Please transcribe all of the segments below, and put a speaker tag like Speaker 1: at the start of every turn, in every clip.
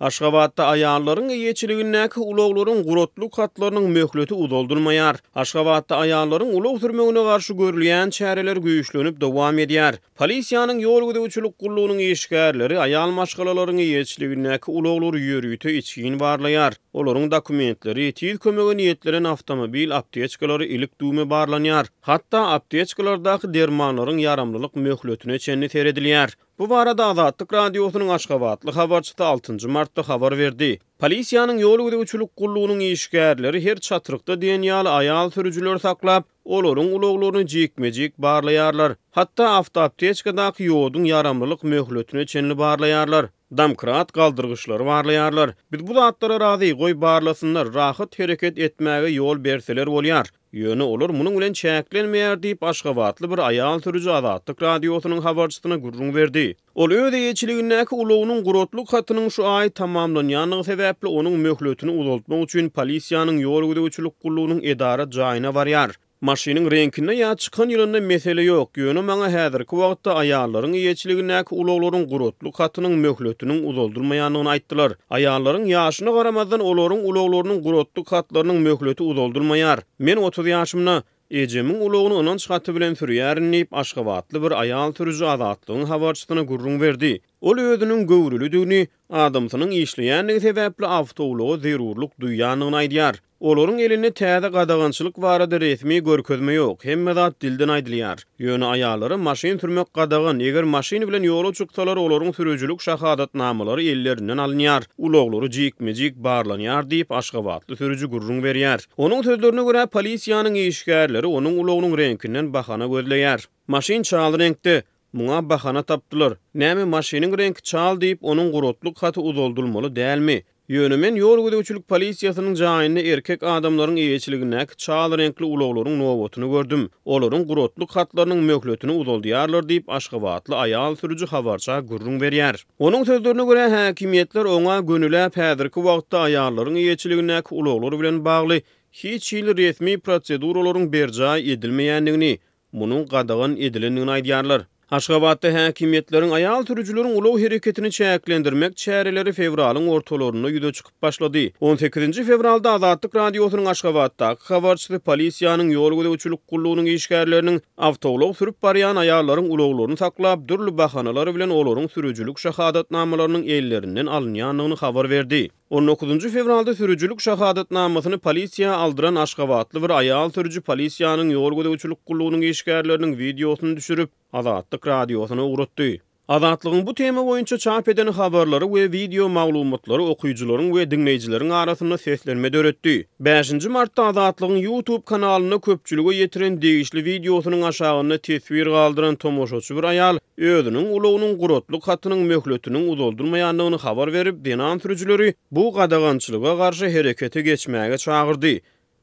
Speaker 1: Aşgabatda ayarlaryň ýeçiligindäki ulaglaryň gurotluk hatlarynyň möhleti udoldurmaýar. Aşgabatda ayarlaryň ulag sürmegine garşy görülýän çäreler güýçlenip dowam edýär. Polisiýanyň ýol güdäwçilik gullugynyň işgärleri ayal maşgalalaryň ýeçiligindäki ulaglary ýörüýte içgin barlaýar. Olaryň dokumentleri, tiz kömegi niýetlenen awtomobil apteçkalary ilik düýme barlanýar. Hatda apteçkalardaky dermanlaryň yaramlylyk möhletine çenli seredilýär. Bu barada Azatlyk radiosynyň Aşgabatly habarçysy 6 martda habar berdi. Polisiýanyň ýol güdäwçilik gullugynyň işgärleri her çatyrykda diýen ayal sürüjüler saklap, olaryň ulaglaryny jekmejek barlaýarlar. Hatda awtoapteçkadaky ýoduň yaramlylyk möhletine çenli barlaýarlar. Damkrat galdyrgyçlary barlaýarlar. Biz bu zatlara razy goý barlasynlar, rahat hereket etmäge ýol berseler bolýar. Ýöne olar munyň bilen çäklenmeýär diýip Aşgabatly bir ayal sürüjü Azatlyk radiosynyň habarçysyna gurrun berdi. Ol öýde ýeçiligindäki ulagynyň gurotluk hatynyň şu ay tamamlanýanlygy sebäpli onuň möhletini uzaltmak üçin polisiýanyň ýol güdäwçilik gullugynyň edara jaýyna barýar. Maşynyň reňkine ýa çykan ýylynda mesele ýok. Ýöne maňa häzirki wagtda ayarlaryň ýeçiligindäki ulaglaryň gurotluk hatynyň möhletiniň uzoldurmaýanlygyny aýtdylar. Ayarlaryň ýaşyna garamazdan olaryň ulaglarynyň gurotluk hatlarynyň möhleti uzoldurmaýar. Men 30 ýaşymda ejemiň ulagyny onanç haty bilen sürýärin diýip Aşgabatly bir ayal sürüjü Azatlygyň habarçysyna gurrun berdi. Ol özüniň göwrülüdigini, adamsynyň işleýänligi sebäpli awtoulagy zerurluk duýýanlygyny aýdýar. Olaryň elinde täze gadagançylyk barada resmi görkezme ýok, hemme zat dilden aýdylýar. Ýöne ayalary maşyn sürmek gadagan, eger maşyny bilen ýola çyksalar olaryň sürüjülük şahadatnamalary ellerinden alınýar, ulaglary jekmejek barlanýar diýip Aşgabatly sürüjü gurrun berýär. Onuň sözlerine görä polisiýanyň işgärleri onuň ulagynyň reňkinden bahana gözleýär. Maşyn çal reňkde, muňa bahana tapdylar. Näme maşynyň reňki çal diýip onuň gurotluk haty uzoldurmaly dälmi? Ýönemen ýol güdäwçilik polisiýasynyň jaýyna erkek adamlaryň ýeçiligindäki çal reňkli ulaglaryň nowatyny gördüm. Olaryň gurotluk hatlarynyň möhletini uzoldýarlar diýip Aşgabatly ayal sürüjü habarça gurrun berýär. Onuň sözlerine görä häkimetler oňa gönüläp häzirki wagtda ayarlaryň ýeçiligindäki ulaglary bilen bagly hiç ýyl resmi proseduralaryň berjaý edilmeýändigini, munyň gadagan edilendigini aýdýarlar. Aşgabatda häkimetleriň ayal sürüjüleriň ulag hereketini çäklendirmek çäreleri fevralyň ortalaryna ýüze çykyp başlady. 18 fevralda Azatlyk radiosynyň Aşgabatdaky habarçysy polisiýanyň ýol güdäwçilik gullugynyň işgärleriniň awtoulag sürüp barýan ayarlaryň ulaglaryny saklap, dürli bahanalary bilen olaryň sürüjülük şahadatnamalarynyň ellerinden alınýanlygyny habar berdi. 19 fevralda sürüjülük şahadatnamasyny polisiýa aldyran Aşgabatly bir ayal sürüjü polisiýanyň ýol güdäwçilik gullugynyň işgärleriniň videosyny düşürüp Azatlyk radiosyna uğratdy. Azatlygyň bu tema boýunça çap eden habarlary we video maglumatlary okuyucularyň we dinleýijileriň arasynda seslenme döretdi. 5 martda Azatlygyň YouTube kanalyna köpçülige ýetiren degişli videosynyň aşagyna tesbir galdyran tomoşaçy bir ayal özüniň ulagynyň gurotluk hatynyň möhletiniň uzoldurmaýanlygyny habar berip, denan sürüjüleri bu gadagançylyga garşy herekete geçmäge çagyrdy.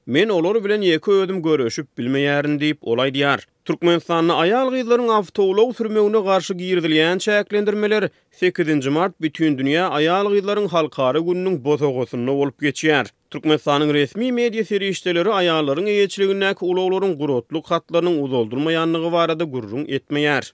Speaker 1: Men olary bilen ýeki ödüm görüşüp bilmeýärin diýip olay diýär. Türkmenistanyň ayal gyzlaryň awtoulag sürmegine garşy girdilýän çäklendirmeler 8 mart bütün dünýä ayal gyzlaryň halkara gününiň bozagosyna bolup geçýär. Türkmenistanyň resmi media serişdeleri ayallaryň ýeçiligindäki ulaglaryň gurotluk hatlarynyň uzoldurmaýanlygy barada gurrun etmeýär.